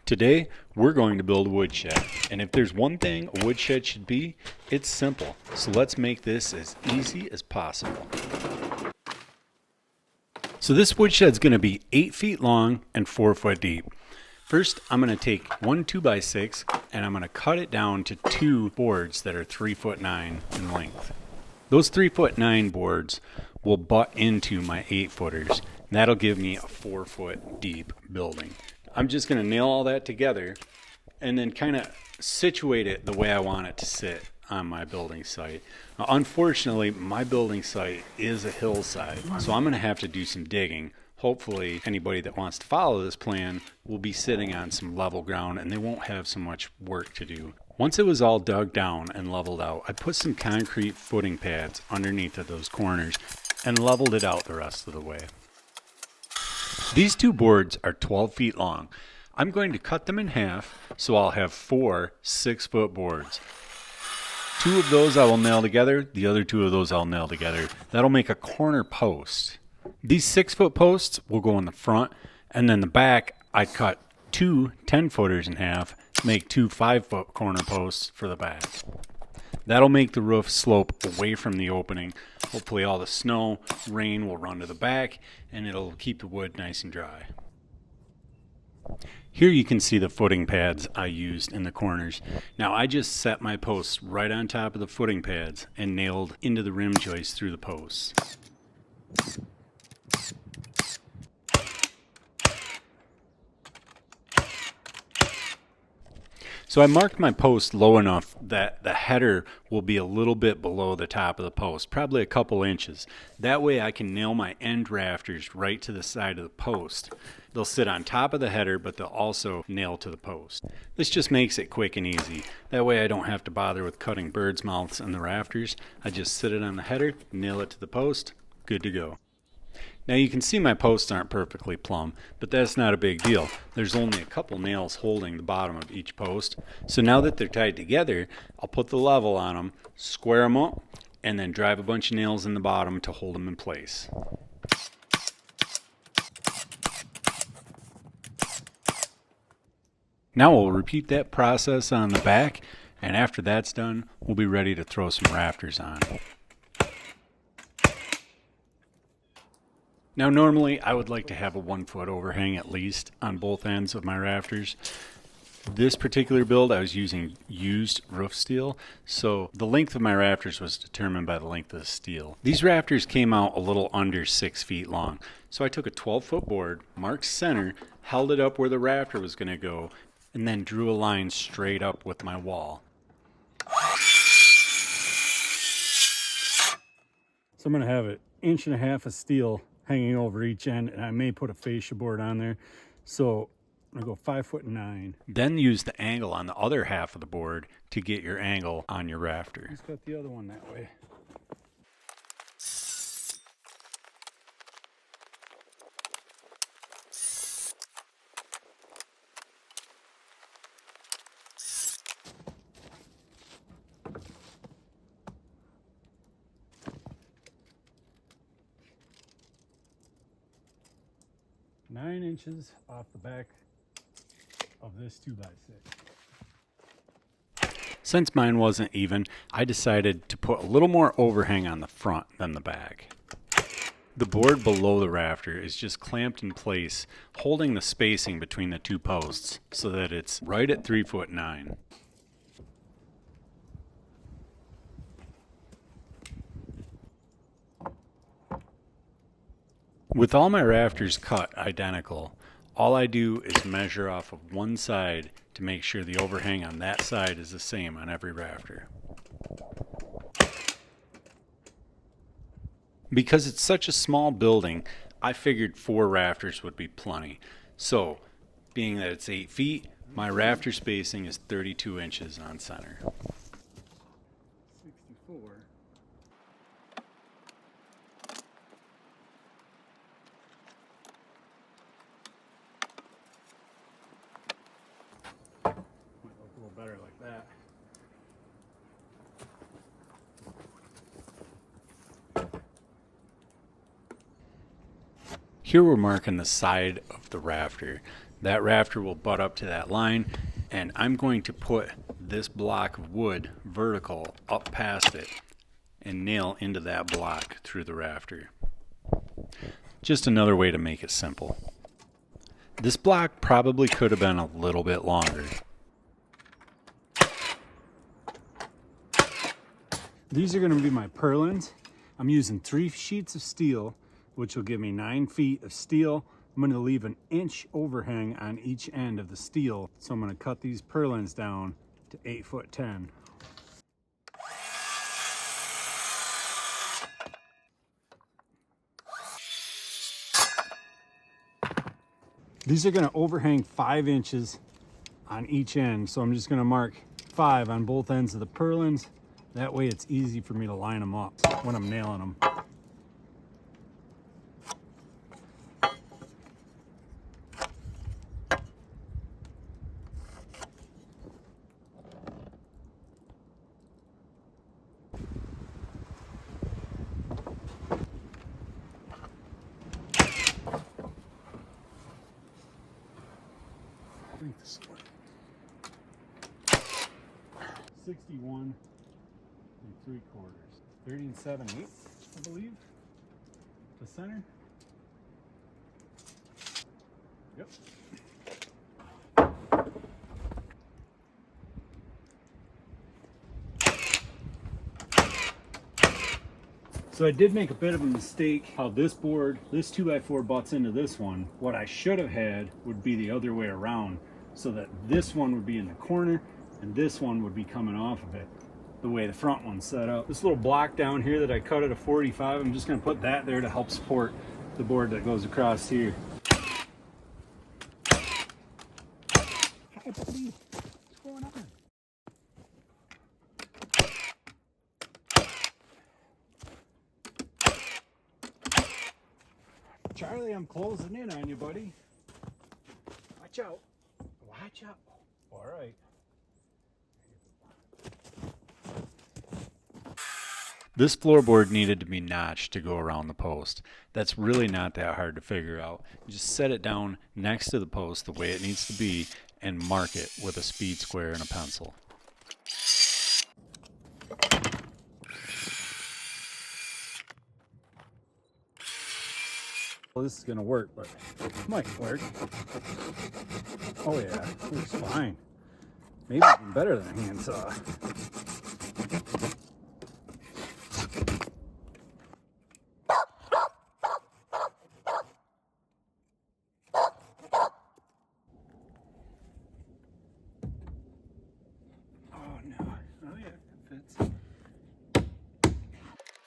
Today, we're going to build a woodshed, and if there's one thing a woodshed should be, it's simple. So let's make this as easy as possible. So this woodshed's going to be 8 feet long and 4 foot deep. First, I'm going to take one 2x6 and I'm going to cut it down to 2 boards that are 3'9" in length. Those 3'9" boards will butt into my 8-footers. That'll give me a 4 foot deep building. I'm just going to nail all that together and then kind of situate it the way I want it to sit on my building site. Now, unfortunately, my building site is a hillside, so I'm going to have to do some digging. Hopefully, anybody that wants to follow this plan will be sitting on some level ground and they won't have so much work to do. Once it was all dug down and leveled out, I put some concrete footing pads underneath of those corners and leveled it out the rest of the way. These 2 boards are 12 feet long. I'm going to cut them in half so I'll have 4 6-foot boards. 2 of those I will nail together, the other 2 of those I'll nail together. That'll make a corner post. These 6-foot posts will go in the front, and then the back I cut 2 10-footers in half, make 2 5-foot corner posts for the back. That'll make the roof slope away from the opening. Hopefully all the snow, rain will run to the back and it'll keep the wood nice and dry. Here you can see the footing pads I used in the corners. Now I just set my posts right on top of the footing pads and nailed into the rim joist through the posts. So I marked my post low enough that the header will be a little bit below the top of the post, probably a couple inches. That way I can nail my end rafters right to the side of the post. They'll sit on top of the header, but they'll also nail to the post. This just makes it quick and easy. That way I don't have to bother with cutting birds' mouths in the rafters. I just sit it on the header, nail it to the post, good to go. Now you can see my posts aren't perfectly plumb, but that's not a big deal. There's only a couple nails holding the bottom of each post. So now that they're tied together, I'll put the level on them, square them up, and then drive a bunch of nails in the bottom to hold them in place. Now we'll repeat that process on the back, and after that's done, we'll be ready to throw some rafters on. Now normally I would like to have a 1-foot overhang at least on both ends of my rafters. This particular build I was using used roof steel, so the length of my rafters was determined by the length of the steel. These rafters came out a little under 6 feet long, so I took a 12-foot board, marked center, held it up where the rafter was going to go, and then drew a line straight up with my wall. So I'm going to have an 1.5 inches of steel hanging over each end, and I may put a fascia board on there. So I'm gonna go 5'9". Then use the angle on the other half of the board to get your angle on your rafter. Let's cut the other one that way. Nine inches off the back of this 2x6. Since mine wasn't even, I decided to put a little more overhang on the front than the back. The board below the rafter is just clamped in place, holding the spacing between the 2 posts so that it's right at 3'9". With all my rafters cut identical, all I do is measure off of one side to make sure the overhang on that side is the same on every rafter. Because it's such a small building, I figured 4 rafters would be plenty. So, being that it's 8 feet, my rafter spacing is 32 inches on center. 64. Better like that. Here we're marking the side of the rafter. That rafter will butt up to that line, and I'm going to put this block of wood vertical up past it and nail into that block through the rafter. Just another way to make it simple. This block probably could have been a little bit longer. These are going to be my purlins. I'm using 3 sheets of steel, which will give me 9 feet of steel. I'm going to leave an inch overhang on each end of the steel. So I'm going to cut these purlins down to 8'10". These are going to overhang 5 inches on each end. So I'm just going to mark 5 on both ends of the purlins. That way it's easy for me to line them up when I'm nailing them. I think this one. 61 3/4. 30 7/8, I believe. The center. Yep. So I did make a bit of a mistake how this 2x4 butts into this one. What I should have had would be the other way around, so that this one would be in the corner and this one would be coming off of it, the way the front one's set up. This little block down here that I cut at a 45, I'm just going to put that there to help support the board that goes across here. Hi, buddy. What's going on? Charlie, I'm closing in on you, buddy. Watch out. Watch out. All right. This floorboard needed to be notched to go around the post. That's really not that hard to figure out. You just set it down next to the post the way it needs to be and mark it with a speed square and a pencil. Well, this is going to work, but it might work. Oh yeah, it works fine. Maybe even better than a handsaw.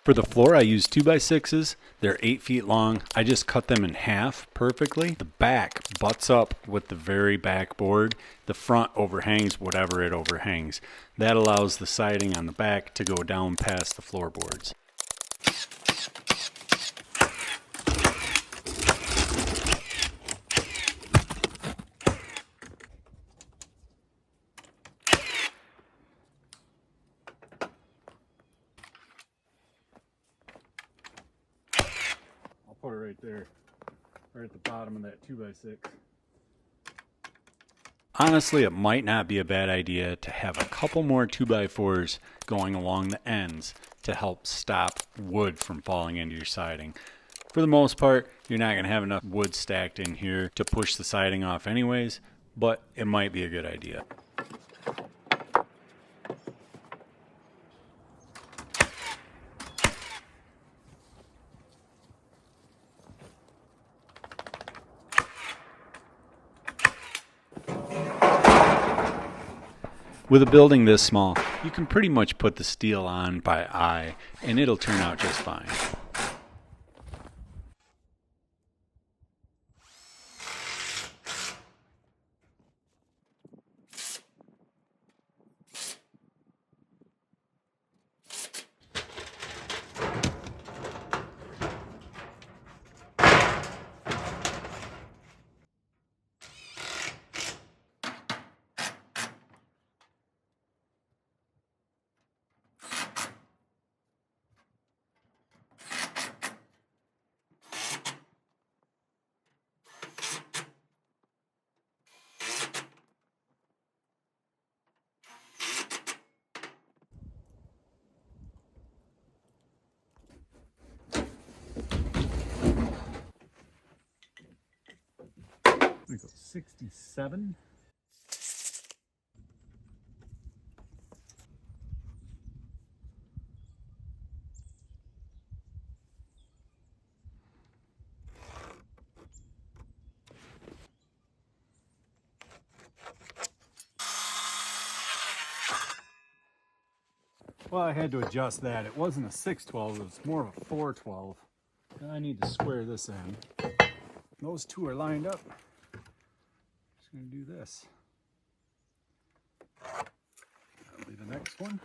For the floor, I used 2x6s. They're 8 feet long. I just cut them in half perfectly. The back butts up with the very back board. The front overhangs whatever it overhangs. That allows the siding on the back to go down past the floorboards. Put it right there, right at the bottom of that 2x6. Honestly, it might not be a bad idea to have a couple more 2x4s going along the ends to help stop wood from falling into your siding. For the most part, you're not going to have enough wood stacked in here to push the siding off anyways, but it might be a good idea. With a building this small, you can pretty much put the steel on by eye and it'll turn out just fine. I'm gonna go 67. Well, I had to adjust that. It wasn't a 612, it was more of a 412. I need to square this in. Those two are lined up. Just gonna do this. That'll be the next one.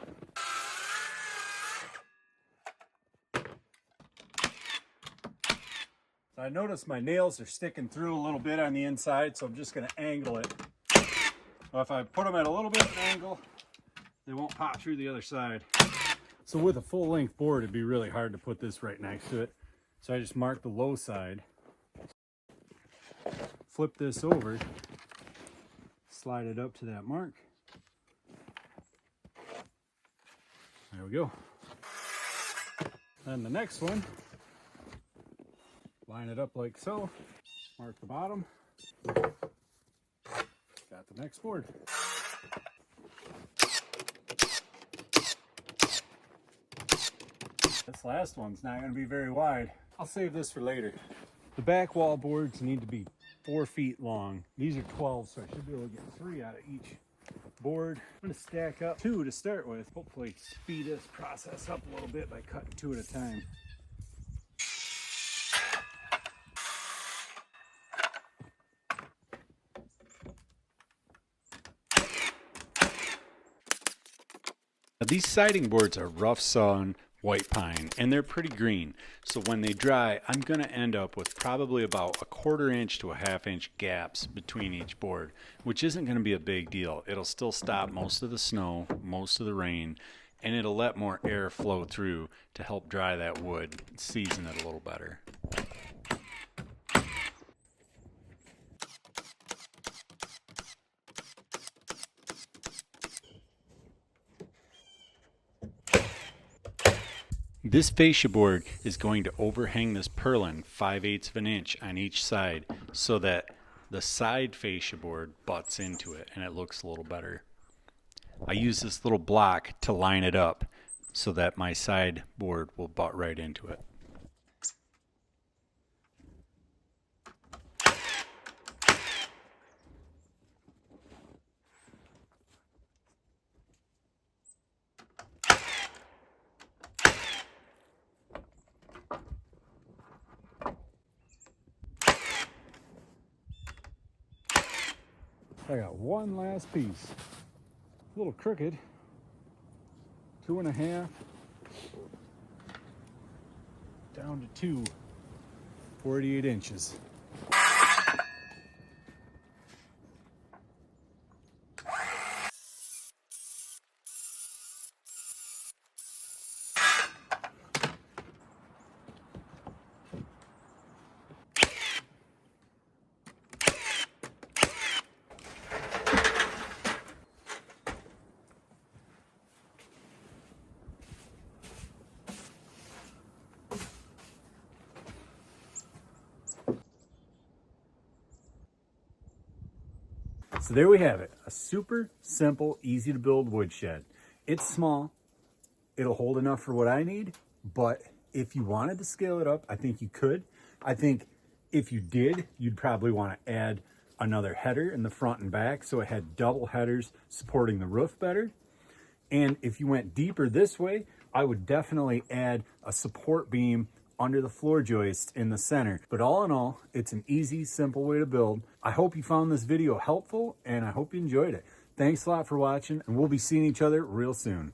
So I noticed my nails are sticking through a little bit on the inside, so I'm just gonna angle it. So if I put them at a little bit of an angle, they won't pop through the other side. So with a full length board, it'd be really hard to put this right next to it. So I just mark the low side, flip this over, slide it up to that mark. There we go. Then the next one, line it up like so, mark the bottom. Got the next board. This last one's not going to be very wide. I'll save this for later. The back wall boards need to be 4 feet long. These are 12, so I should be able to get 3 out of each board. I'm going to stack up 2 to start with. Hopefully speed this process up a little bit by cutting 2 at a time. Now, these siding boards are rough sawn white pine and they're pretty green, so when they dry I'm going to end up with probably about a 1/4 inch to a 1/2 inch gaps between each board, which isn't going to be a big deal. It'll still stop most of the snow, most of the rain, and it'll let more air flow through to help dry that wood, season it a little better. This fascia board is going to overhang this purlin 5/8 of an inch on each side so that the side fascia board butts into it and it looks a little better. I use this little block to line it up so that my side board will butt right into it. I got one last piece. A little crooked. 2 1/2 down to 2. 48 inches. So there we have it, a super simple, easy to build woodshed. It's small, it'll hold enough for what I need, but if you wanted to scale it up, I think you could. I think if you did, you'd probably want to add another header in the front and back so it had double headers supporting the roof better. And if you went deeper this way, I would definitely add a support beam under the floor joist in the center. But all in all, it's an easy, simple way to build. I hope you found this video helpful and I hope you enjoyed it. Thanks a lot for watching, and we'll be seeing each other real soon.